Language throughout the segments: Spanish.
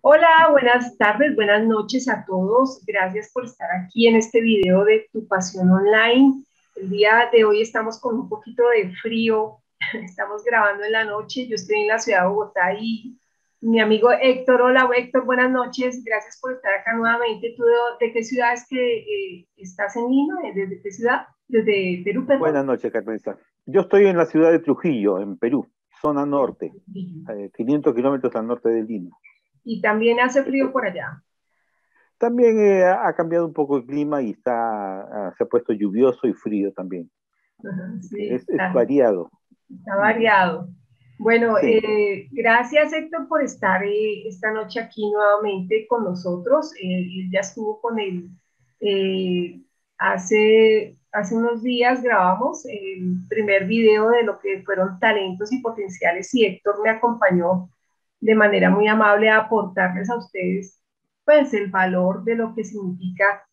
Hola, buenas tardes, buenas noches a todos. Gracias por estar aquí en este video de Tu Pasión Online. El día de hoy estamos con un poquito de frío. Estamos grabando en la noche. Yo estoy en la ciudad de Bogotá y mi amigo Héctor. Hola, Héctor, buenas noches. Gracias por estar acá nuevamente. ¿Tú de qué ciudad es que estás en Lima? ¿Desde qué ciudad? Desde Perú, perdón. Buenas noches, Carmenza. Yo estoy en la ciudad de Trujillo, en Perú, zona norte, 500 kilómetros al norte de Lima. Y también hace frío por allá. También ha cambiado un poco el clima y se ha puesto lluvioso y frío también. Ajá, sí, Es variado. está Ujú. variado. Bueno, Sí, gracias Héctor por estar esta noche aquí nuevamente con nosotros. Él ya estuvo con él hace unos días, grabamos el primer video de lo que fueron talentos y potenciales y Héctor me acompañó de manera muy amable a aportarles a ustedes pues el valor de lo que significa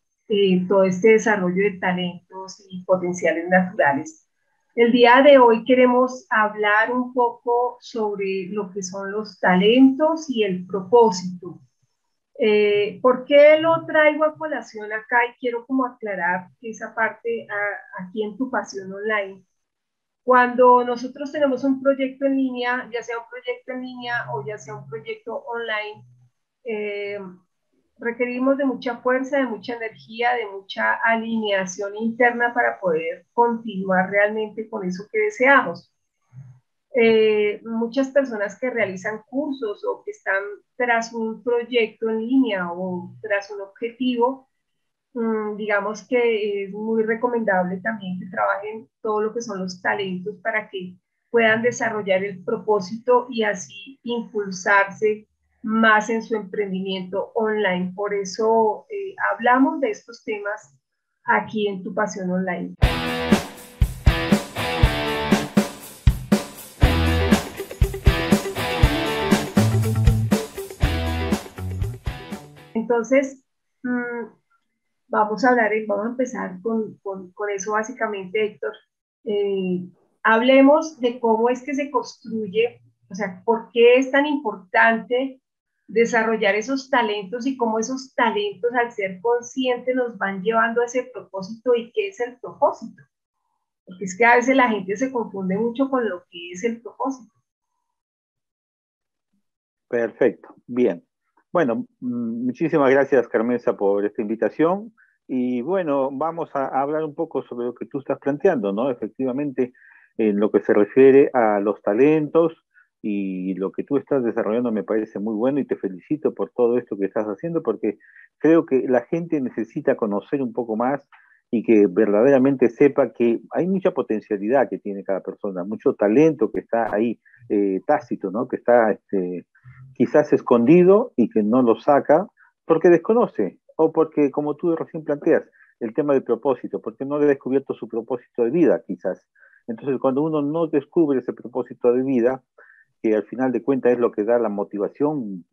todo este desarrollo de talentos y potenciales naturales. El día de hoy queremos hablar un poco sobre lo que son los talentos y el propósito. ¿Por qué lo traigo a colación acá? Y quiero como aclarar esa parte aquí en Tu Pasión Online. Cuando nosotros tenemos un proyecto en línea, ya sea un proyecto en línea o ya sea un proyecto online, eh, requerimos de mucha fuerza, de mucha energía, de mucha alineación interna para poder continuar realmente con eso que deseamos. Muchas personas que realizan cursos o que están tras un proyecto en línea o tras un objetivo, digamos que es muy recomendable también que trabajen todo lo que son los talentos para que puedan desarrollar el propósito y así impulsarse más en su emprendimiento online. Por eso hablamos de estos temas aquí en Tu Pasión Online. Entonces, mmm, vamos a hablar, vamos a empezar con eso básicamente, Héctor. Eh, Hablemos de cómo es que se construye, o sea, por qué es tan importante desarrollar esos talentos y cómo esos talentos al ser conscientes nos van llevando a ese propósito y qué es el propósito. Porque es que a veces la gente se confunde mucho con lo que es el propósito. perfecto. Bien. Bueno, muchísimas gracias, Carmenza, por esta invitación. Y bueno, vamos a hablar un poco sobre lo que tú estás planteando, ¿no? Efectivamente, en lo que se refiere a los talentos y lo que tú estás desarrollando me parece muy bueno y te felicito por todo esto que estás haciendo porque creo que la gente necesita conocer un poco más y que verdaderamente sepa que hay mucha potencialidad que tiene cada persona, mucho talento que está ahí tácito, ¿no? Que está quizás escondido y que no lo saca porque desconoce o porque, como tú recién planteas, el tema del propósito, porque no le ha descubierto su propósito de vida, quizás. Entonces, cuando uno no descubre ese propósito de vida, que al final de cuentas es lo que da la motivación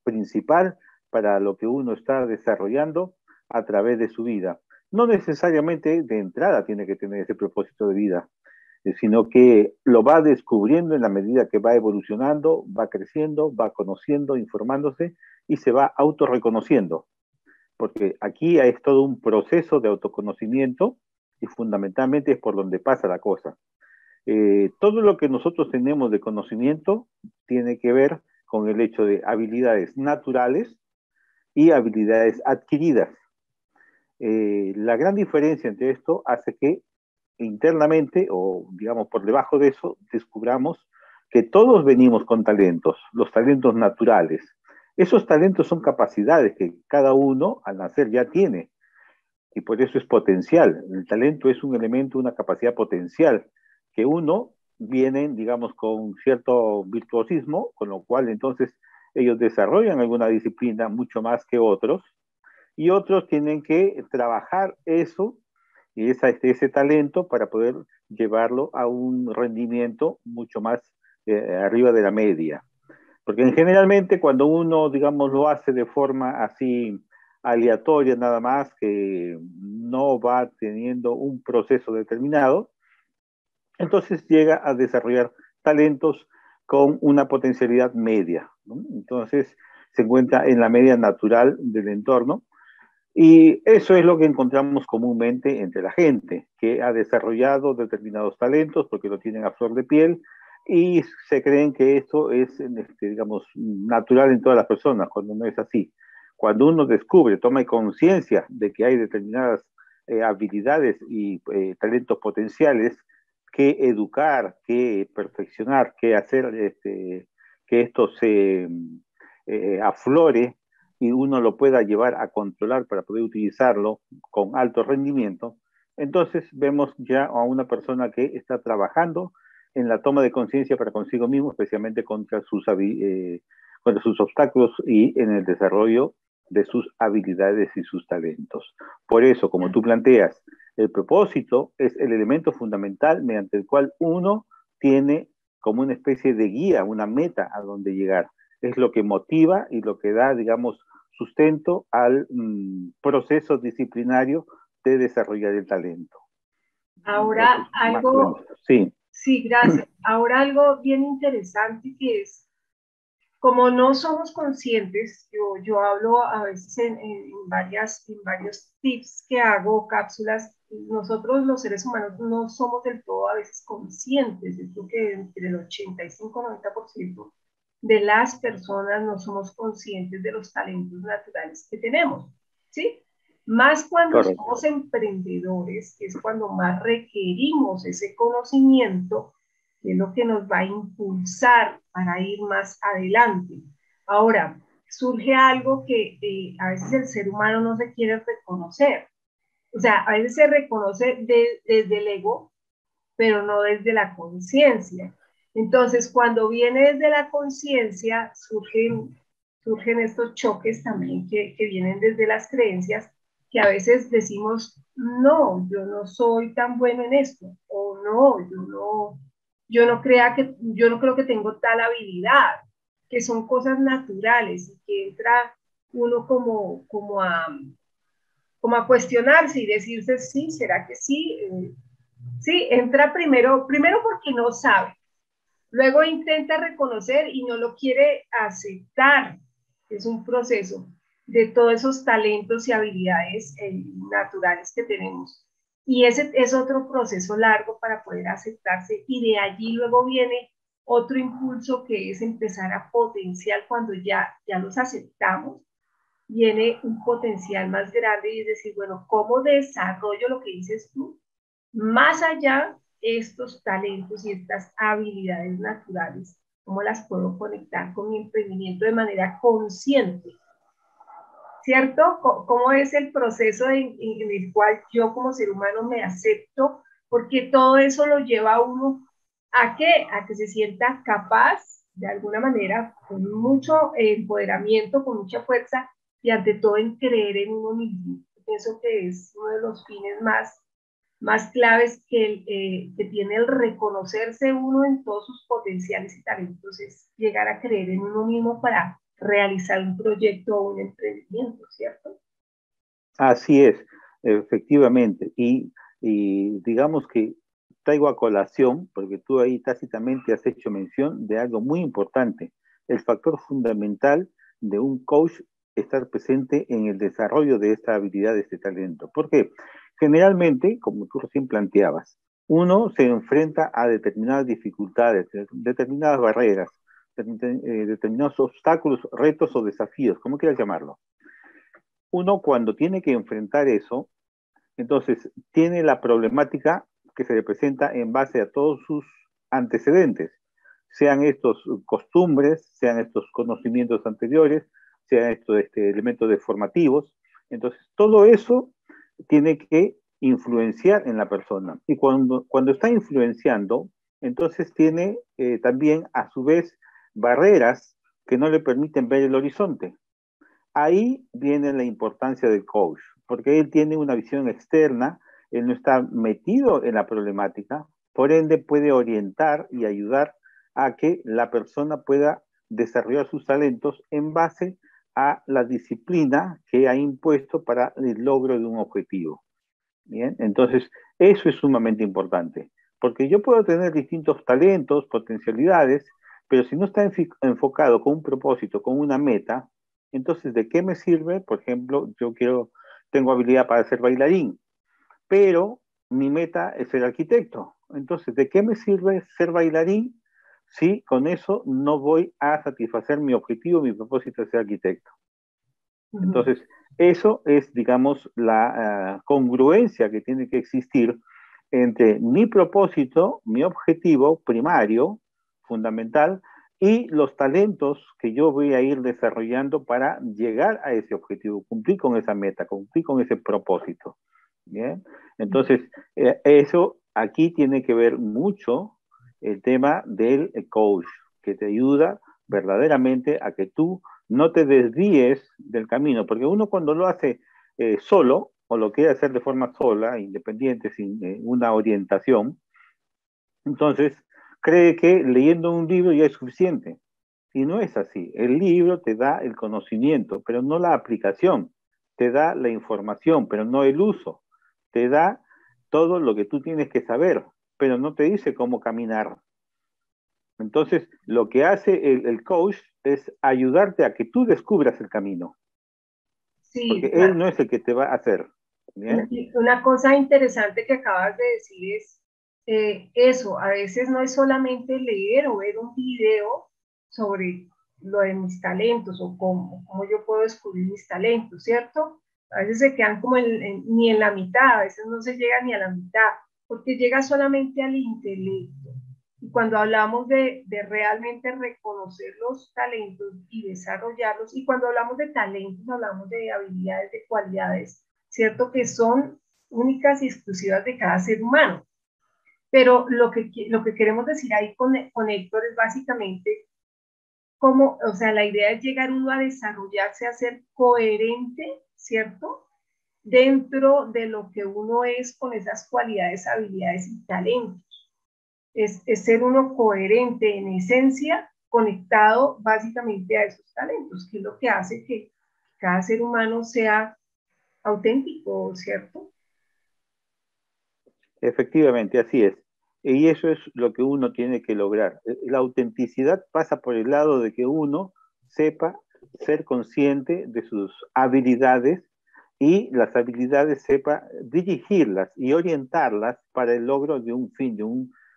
principal para lo que uno está desarrollando a través de su vida. No necesariamente de entrada tiene que tener ese propósito de vida, sino que lo va descubriendo en la medida que va evolucionando, va creciendo, va conociendo, informándose y se va autorreconociendo, porque aquí es todo un proceso de autoconocimiento y fundamentalmente es por donde pasa la cosa. Todo lo que nosotros tenemos de conocimiento tiene que ver con el hecho de habilidades naturales y habilidades adquiridas. La gran diferencia entre esto hace que internamente o digamos por debajo de eso descubramos que todos venimos con talentos, los talentos naturales. Esos talentos son capacidades que cada uno al nacer ya tiene y por eso es potencial. El talento es un elemento, una capacidad potencial que uno viene, digamos, con cierto virtuosismo, con lo cual entonces ellos desarrollan alguna disciplina mucho más que otros y otros tienen que trabajar eso y ese talento para poder llevarlo a un rendimiento mucho más arriba de la media. Porque generalmente cuando uno, digamos, lo hace de forma así aleatoria nada más, que no va teniendo un proceso determinado, entonces llega a desarrollar talentos con una potencialidad media, ¿no? Entonces, se encuentra en la media natural del entorno. Y eso es lo que encontramos comúnmente entre la gente, que ha desarrollado determinados talentos porque lo tienen a flor de piel y se creen que eso es, digamos, natural en todas las personas, cuando no es así. Cuando uno descubre, toma conciencia de que hay determinadas habilidades y talentos potenciales que educar, que perfeccionar, que hacer que esto se aflore y uno lo pueda llevar a controlar para poder utilizarlo con alto rendimiento, entonces vemos ya a una persona que está trabajando en la toma de conciencia para consigo mismo, especialmente contra sus obstáculos y en el desarrollo de sus habilidades y sus talentos. Por eso, como tú planteas, el propósito es el elemento fundamental mediante el cual uno tiene como una especie de guía, una meta a donde llegar. Es lo que motiva y lo que da, digamos, sustento al proceso disciplinario de desarrollar el talento. Ahora algo, sí. Sí, gracias. Ahora algo bien interesante que es, como no somos conscientes, yo hablo a veces en varios tips que hago, cápsulas, nosotros los seres humanos no somos del todo a veces conscientes, es lo que entre el 85-90% de las personas no somos conscientes de los talentos naturales que tenemos, ¿sí? Más cuando Correcto. somos emprendedores, que es cuando más requerimos ese conocimiento, que es lo que nos va a impulsar para ir más adelante. Ahora, surge algo que a veces el ser humano no se quiere reconocer. O sea, a veces se reconoce desde el ego, pero no desde la conciencia. Entonces, cuando viene desde la conciencia, surgen estos choques también que vienen desde las creencias, que a veces decimos, no, yo no soy tan bueno en esto, o no, yo no creo que tengo tal habilidad, que son cosas naturales y que entra uno como a cuestionarse y decirse, sí, ¿será que sí? Sí, entra primero porque no sabe, luego intenta reconocer y no lo quiere aceptar. Es un proceso de todos esos talentos y habilidades naturales que tenemos. Y ese es otro proceso largo para poder aceptarse y de allí luego viene otro impulso que es empezar a potenciar cuando ya los aceptamos, viene un potencial más grande y es decir, bueno, ¿cómo desarrollo lo que dices tú? Más allá estos talentos y estas habilidades naturales, ¿cómo las puedo conectar con mi emprendimiento de manera consciente? ¿Cierto? ¿Cómo es el proceso en el cual yo como ser humano me acepto? Porque todo eso lo lleva a uno ¿a qué? A que se sienta capaz, de alguna manera, con mucho empoderamiento, con mucha fuerza y ante todo en creer en uno mismo. Pienso que es uno de los fines más claves que tiene el reconocerse uno en todos sus potenciales y talentos, es llegar a creer en uno mismo para realizar un proyecto o un emprendimiento, ¿cierto? Así es, efectivamente. Y digamos que traigo a colación, porque tú ahí tácitamente has hecho mención de algo muy importante, el factor fundamental de un coach estar presente en el desarrollo de esta habilidad, de este talento. ¿Por qué? Generalmente, como tú recién planteabas, uno se enfrenta a determinadas dificultades, determinadas barreras, determinados obstáculos, retos o desafíos, como quieras llamarlo. Uno cuando tiene que enfrentar eso, entonces tiene la problemática que se le presenta en base a todos sus antecedentes, sean estos costumbres, sean estos conocimientos anteriores, sean estos elementos deformativos. Entonces, todo eso tiene que influenciar en la persona. Y cuando está influenciando, entonces tiene también a su vez barreras que no le permiten ver el horizonte. Ahí viene la importancia del coach, porque él tiene una visión externa, él no está metido en la problemática, por ende puede orientar y ayudar a que la persona pueda desarrollar sus talentos en base a la disciplina que ha impuesto para el logro de un objetivo. Bien, entonces eso es sumamente importante, porque yo puedo tener distintos talentos, potencialidades, pero si no está enfocado con un propósito, con una meta, Entonces, ¿de qué me sirve? Por ejemplo, tengo habilidad para ser bailarín, pero mi meta es ser arquitecto. Entonces, ¿de qué me sirve ser bailarín si con eso no voy a satisfacer mi objetivo, mi propósito de ser arquitecto? Ujú. Entonces, eso es, digamos, la congruencia que tiene que existir entre mi propósito, mi objetivo primario, fundamental, y los talentos que yo voy a ir desarrollando para llegar a ese objetivo, cumplir con esa meta, cumplir con ese propósito. ¿Bien? Entonces, eso aquí tiene que ver mucho el tema del coach, que te ayuda verdaderamente a que tú no te desvíes del camino, porque uno cuando lo hace solo, o lo quiere hacer de forma sola, independiente, sin una orientación, entonces cree que leyendo un libro ya es suficiente. Y no es así. El libro te da el conocimiento, pero no la aplicación. Te da la información, pero no el uso. Te da todo lo que tú tienes que saber, pero no te dice cómo caminar. Entonces, lo que hace el coach es ayudarte a que tú descubras el camino, porque Sí, él no es el que te va a hacer. ¿Bien? una cosa interesante que acabas de decir es eso, a veces no es solamente leer o ver un video sobre lo de mis talentos o cómo yo puedo descubrir mis talentos, ¿cierto? A veces se quedan como ni en la mitad, a veces no se llega ni a la mitad, porque llega solamente al intelecto. Y cuando hablamos de realmente reconocer los talentos y desarrollarlos, y cuando hablamos de talentos, hablamos de habilidades, de cualidades, ¿cierto? Que son únicas y exclusivas de cada ser humano. Pero lo que queremos decir ahí con Héctor es básicamente cómo, o sea, la idea es llegar uno a desarrollarse, a ser coherente, ¿cierto? Dentro de lo que uno es con esas cualidades, habilidades y talentos. Es ser uno coherente en esencia, conectado básicamente a esos talentos, que es lo que hace que cada ser humano sea auténtico, ¿cierto? Efectivamente, así es. Y eso es lo que uno tiene que lograr. La autenticidad pasa por el lado de que uno sepa ser consciente de sus habilidades y las habilidades sepa dirigirlas y orientarlas para el logro de un fin,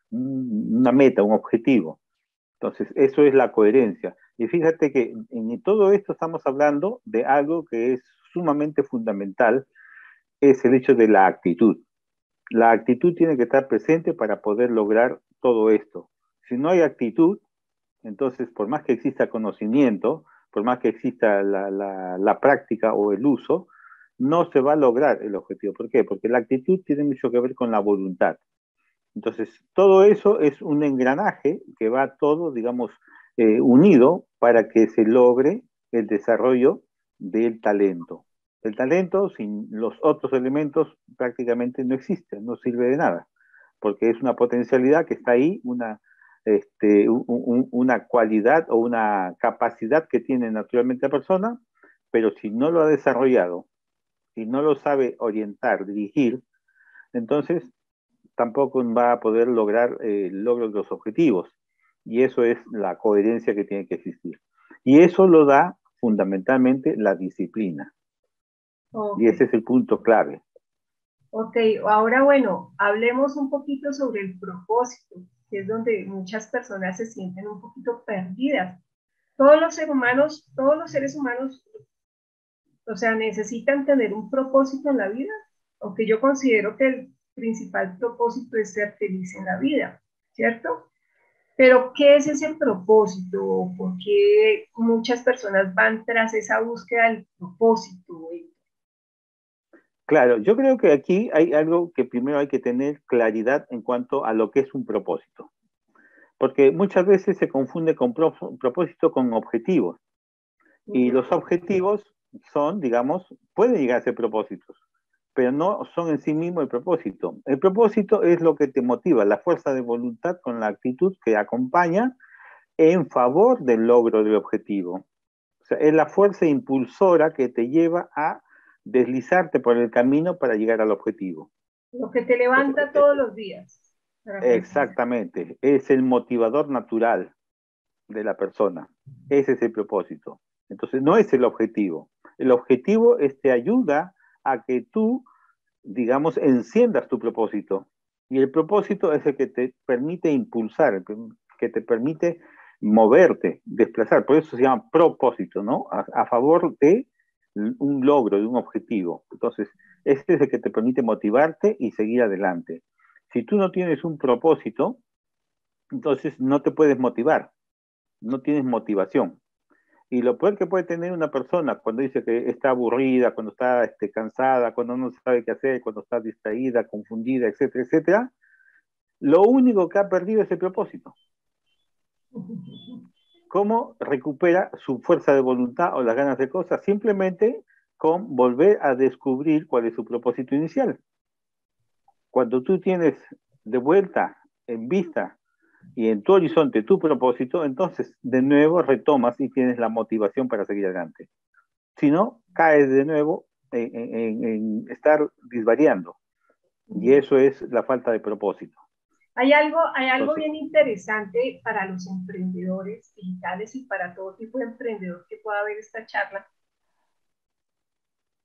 una meta, un objetivo. Entonces, eso es la coherencia. Y fíjate que en todo esto estamos hablando de algo que es sumamente fundamental, es el hecho de la actitud. La actitud tiene que estar presente para poder lograr todo esto. Si no hay actitud, entonces por más que exista conocimiento, por más que exista la práctica o el uso, no se va a lograr el objetivo. ¿Por qué? Porque la actitud tiene mucho que ver con la voluntad. Entonces, todo eso es un engranaje que va todo, digamos, unido para que se logre el desarrollo del talento. El talento, sin los otros elementos, prácticamente no existe, no sirve de nada, porque es una potencialidad que está ahí, una cualidad o una capacidad que tiene naturalmente la persona, pero si no lo ha desarrollado, si no lo sabe orientar, dirigir, entonces tampoco va a poder lograr logros de los objetivos. Y eso es la coherencia que tiene que existir. Y eso lo da fundamentalmente la disciplina. Ok, Y ese es el punto clave. ok. Ahora bueno, hablemos un poquito sobre el propósito, que es donde muchas personas se sienten un poquito perdidas. Todos los seres humanos, o sea, necesitan tener un propósito en la vida, aunque yo considero que el principal propósito es ser feliz en la vida, ¿cierto? Pero, ¿qué es ese propósito? ¿Por qué muchas personas van tras esa búsqueda del propósito? Claro, yo creo que aquí hay algo que primero hay que tener claridad en cuanto a lo que es un propósito. Porque muchas veces se confunde con propósito con objetivos. Y los objetivos son, digamos, pueden llegar a ser propósitos, pero no son en sí mismo el propósito. El propósito es lo que te motiva, la fuerza de voluntad con la actitud que acompaña en favor del logro del objetivo. O sea, es la fuerza impulsora que te lleva a deslizarte por el camino para llegar al objetivo. Lo que te Entonces, levanta todos los días para continuar. exactamente, es el motivador natural de la persona. Ese es el propósito. Entonces, no es el objetivo. El objetivo te ayuda a que tú, digamos, enciendas tu propósito. Y el propósito es el que te permite impulsar, que te permite moverte, desplazar. Por eso se llama propósito, ¿no? A favor de un logro, de un objetivo. Entonces, este es el que te permite motivarte y seguir adelante. Si tú no tienes un propósito, entonces no te puedes motivar, no tienes motivación. Y lo peor que puede tener una persona cuando dice que está aburrida, cuando está cansada, cuando no sabe qué hacer, cuando está distraída, confundida, etcétera, etcétera, lo único que ha perdido es el propósito. ¿Cómo recupera su fuerza de voluntad o las ganas de cosas? Simplemente con volver a descubrir cuál es su propósito inicial. Cuando tú tienes de vuelta en vista y en tu horizonte tu propósito, entonces de nuevo retomas y tienes la motivación para seguir adelante. Si no, caes de nuevo en estar disvariando. Y eso es la falta de propósito. Hay algo Entonces, bien interesante para los emprendedores digitales y para todo tipo de emprendedor que pueda ver esta charla.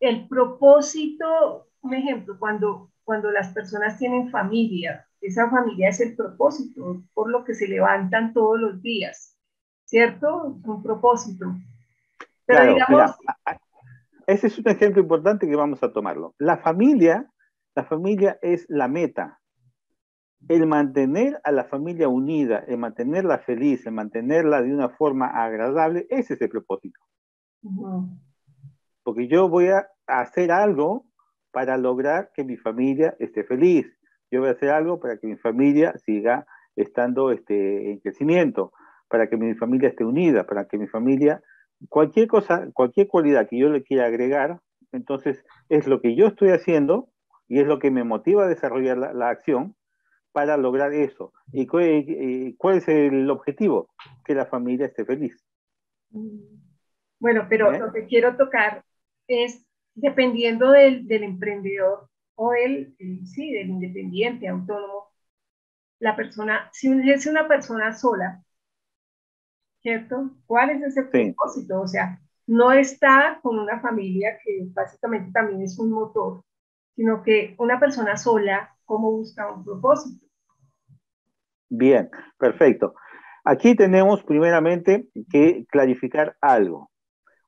El propósito, un ejemplo, cuando las personas tienen familia, esa familia es el propósito por lo que se levantan todos los días, ¿cierto? Es un propósito. Pero claro, digamos, mira, ese es un ejemplo importante que vamos a tomarlo. La familia es la meta. El mantener a la familia unida, el mantenerla feliz, el mantenerla de una forma agradable, ese es el propósito. Porque yo voy a hacer algo para lograr que mi familia esté feliz. Yo voy a hacer algo para que mi familia siga estando en crecimiento, para que mi familia esté unida, para que mi familia, cualquier cosa, cualquier cualidad que yo le quiera agregar, entonces es lo que yo estoy haciendo y es lo que me motiva a desarrollar la acción para lograr eso. ¿Y cuál es el objetivo? Que la familia esté feliz. bueno, pero ¿Eh? lo que quiero tocar es, dependiendo del emprendedor o sí, del independiente, autónomo, la persona, si es una persona sola, ¿cierto? ¿Cuál es ese Sí. propósito? O sea, no está con una familia que básicamente también es un motor, sino que una persona sola, ¿cómo busca un propósito? Bien, perfecto. Aquí tenemos primeramente que clarificar algo.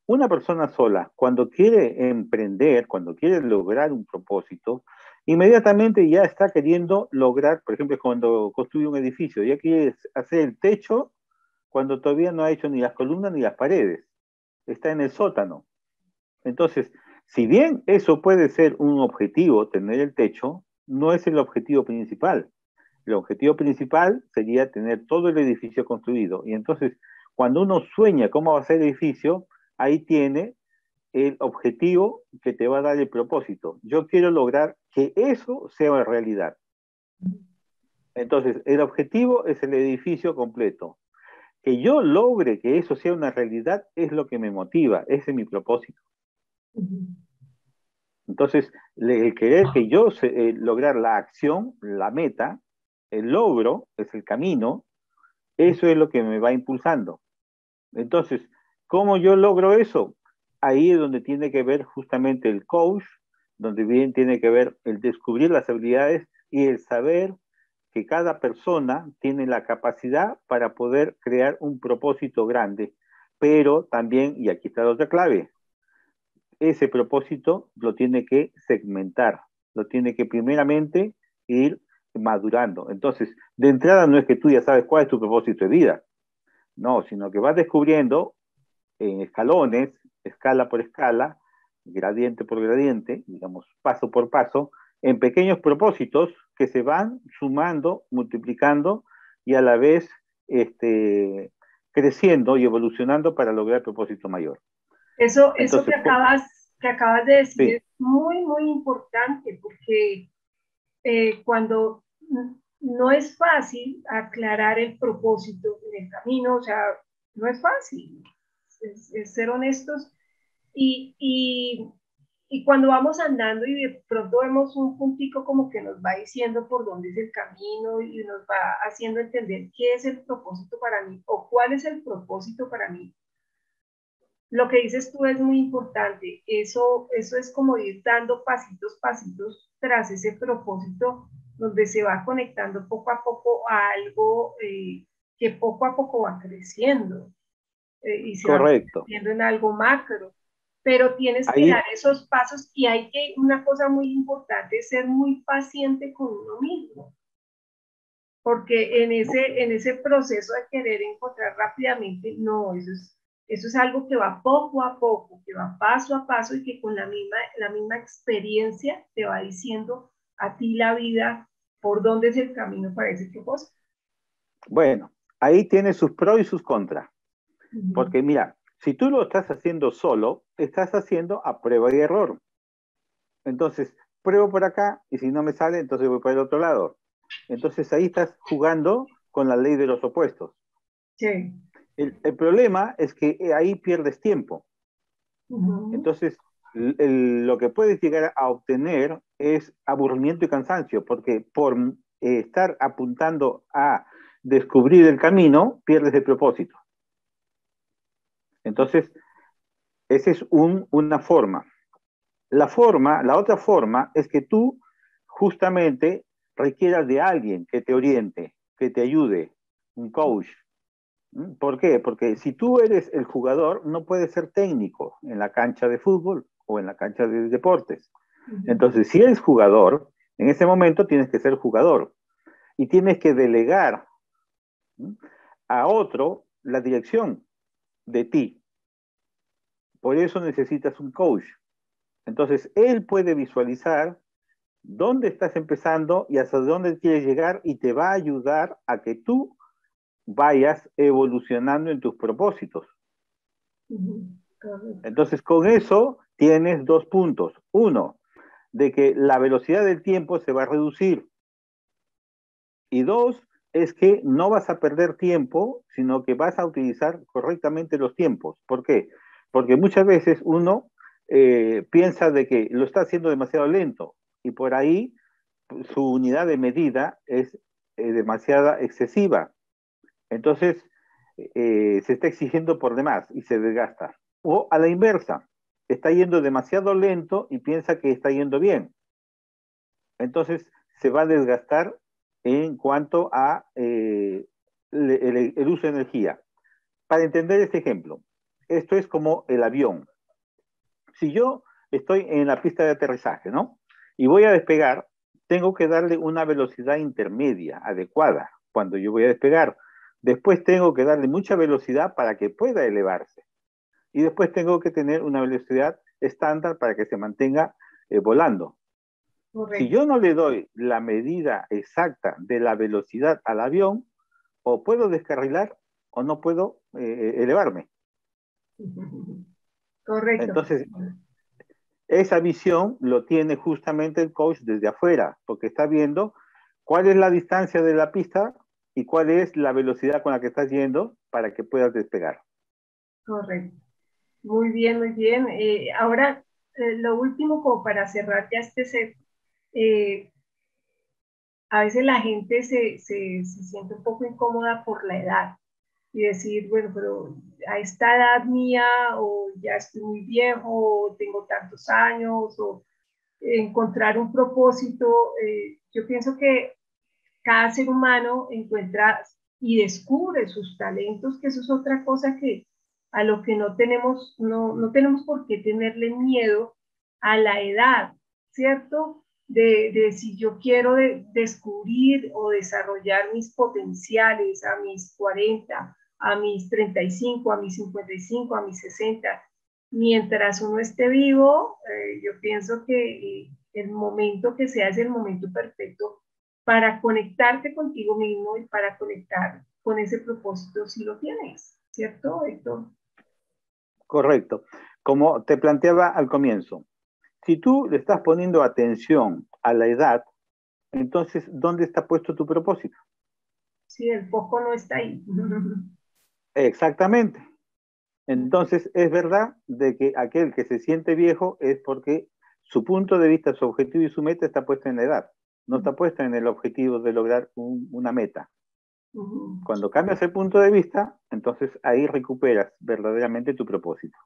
Una persona sola, cuando quiere emprender, cuando quiere lograr un propósito, inmediatamente ya está queriendo lograr, por ejemplo, cuando construye un edificio, ya quiere hacer el techo cuando todavía no ha hecho ni las columnas ni las paredes. Está en el sótano. Entonces, si bien eso puede ser un objetivo, tener el techo, no es el objetivo principal. El objetivo principal sería tener todo el edificio construido. Y entonces, cuando uno sueña cómo va a ser el edificio, ahí tiene el objetivo que te va a dar el propósito. Yo quiero lograr que eso sea realidad. Entonces, el objetivo es el edificio completo. Que yo logre que eso sea una realidad es lo que me motiva, ese es mi propósito. Entonces, el querer que yo lograr la acción, la meta, el logro, es el camino, eso es lo que me va impulsando. Entonces, ¿cómo yo logro eso? Ahí es donde tiene que ver justamente el coach, donde bien tiene que ver el descubrir las habilidades y el saber que cada persona tiene la capacidad para poder crear un propósito grande, pero también, y aquí está la otra clave, ese propósito lo tiene que segmentar, lo tiene que primeramente ir madurando. Entonces, de entrada no es que tú ya sabes cuál es tu propósito de vida, no, sino que vas descubriendo en escalones, escala por escala, gradiente por gradiente, digamos, paso por paso, en pequeños propósitos que se van sumando, multiplicando y a la vez creciendo y evolucionando para lograr el propósito mayor. Eso Entonces, que acabas de decir sí, es muy, muy importante porque cuando no es fácil aclarar el propósito en el camino, o sea, no es fácil, es ser honestos y cuando vamos andando y de pronto vemos un puntico como que nos va diciendo por dónde es el camino y nos va haciendo entender qué es el propósito para mí o cuál es el propósito para mí, Lo que dices tú es muy importante. Eso es como ir dando pasitos, pasitos tras ese propósito, donde se va conectando poco a poco a algo que poco a poco va creciendo y se va Correcto. convirtiendo en algo macro. Pero tienes que dar Ahí, esos pasos y hay que, una cosa muy importante, es ser muy paciente con uno mismo, porque en ese proceso de querer encontrar rápidamente, no, eso es algo que va poco a poco, que va paso a paso y que con la misma experiencia te va diciendo a ti la vida por dónde es el camino para ese propósito. bueno, ahí tiene sus pros y sus contras. Uh -huh. Porque mira, si tú lo estás haciendo solo, estás haciendo a prueba y error. Entonces, pruebo por acá y si no me sale, entonces voy por el otro lado. Entonces ahí estás jugando con la ley de los opuestos. Sí. El problema es que ahí pierdes tiempo. Uh -huh. Entonces, lo que puedes llegar a obtener es aburrimiento y cansancio, porque por estar apuntando a descubrir el camino, pierdes el propósito. Entonces, esa es una forma. La otra forma es que tú justamente requieras de alguien que te oriente, que te ayude, un coach. ¿Por qué? Porque si tú eres el jugador, no puedes ser técnico en la cancha de fútbol o en la cancha de deportes. Uh -huh. Entonces, si eres jugador, en ese momento tienes que ser jugador y tienes que delegar a otro la dirección de ti. Por eso necesitas un coach. Entonces, él puede visualizar dónde estás empezando y hasta dónde quieres llegar y te va a ayudar a que tú vayas evolucionando en tus propósitos. Uh -huh. Entonces, con eso tienes dos puntos. Uno, de que la velocidad del tiempo se va a reducir. Y dos, es que no vas a perder tiempo, sino que vas a utilizar correctamente los tiempos. ¿Por qué? Porque muchas veces uno piensa de que lo está haciendo demasiado lento y por ahí su unidad de medida es demasiado excesiva. Entonces, se está exigiendo por demás y se desgasta. O a la inversa, está yendo demasiado lento y piensa que está yendo bien. Entonces, se va a desgastar en cuanto a el uso de energía. Para entender este ejemplo, esto es como el avión. Si yo estoy en la pista de aterrizaje, ¿no? Y voy a despegar, tengo que darle una velocidad intermedia, adecuada, cuando yo voy a despegar. Después tengo que darle mucha velocidad para que pueda elevarse. Y después tengo que tener una velocidad estándar para que se mantenga volando. Si Correcto. yo no le doy la medida exacta de la velocidad al avión, o puedo descarrilar o no puedo elevarme. Correcto. Entonces, esa visión lo tiene justamente el coach desde afuera, porque está viendo cuál es la distancia de la pista y cuál es la velocidad con la que estás yendo para que puedas despegar. Correcto. Muy bien, muy bien. Ahora, lo último, como para cerrar ya este set, eh, a veces la gente se siente un poco incómoda por la edad y decir, bueno, pero a esta edad mía, o ya estoy muy viejo, o tengo tantos años, o encontrar un propósito. Yo pienso que cada ser humano encuentra y descubre sus talentos, que eso es otra cosa que a lo que no tenemos por qué tenerle miedo a la edad, ¿cierto? De si yo quiero descubrir o desarrollar mis potenciales a mis 40, a mis 35, a mis 55, a mis 60. Mientras uno esté vivo, yo pienso que el momento que sea es el momento perfecto para conectarte contigo mismo y para conectar con ese propósito si lo tienes, ¿cierto, Héctor? Correcto. Como te planteaba al comienzo, si tú le estás poniendo atención a la edad, entonces, ¿dónde está puesto tu propósito? Sí, el foco no está ahí. Exactamente. Entonces, es verdad de que aquel que se siente viejo es porque su punto de vista, su objetivo y su meta está puesta en la edad, no está puesta en el objetivo de lograr una meta. Cuando cambias el punto de vista, entonces ahí recuperas verdaderamente tu propósito.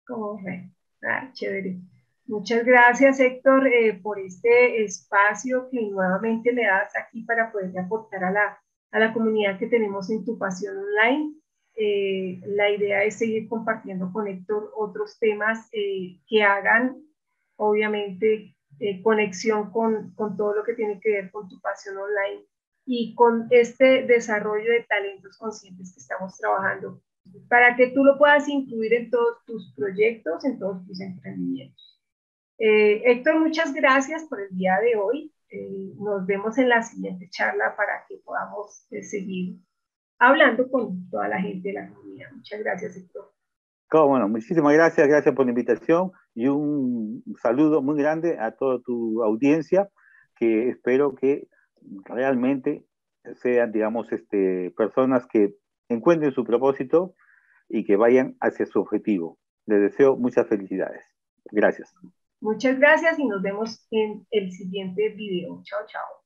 Correcto. Ah, chévere. Muchas gracias, Héctor, por este espacio que nuevamente me das aquí para poder aportar a la comunidad que tenemos en Tu Pasión Online. La idea es seguir compartiendo con Héctor otros temas que hagan, obviamente, conexión con todo lo que tiene que ver con Tu Pasión Online y con este desarrollo de talentos conscientes que estamos trabajando para que tú lo puedas incluir en todos tus proyectos, en todos tus emprendimientos. Héctor, muchas gracias por el día de hoy. Nos vemos en la siguiente charla para que podamos seguir hablando con toda la gente de la comunidad. Muchas gracias, Héctor. Bueno, muchísimas gracias, gracias por la invitación y un saludo muy grande a toda tu audiencia, que espero que realmente sean, digamos, personas que encuentren su propósito y que vayan hacia su objetivo. Les deseo muchas felicidades. Gracias. Muchas gracias y nos vemos en el siguiente video. Chao, chao.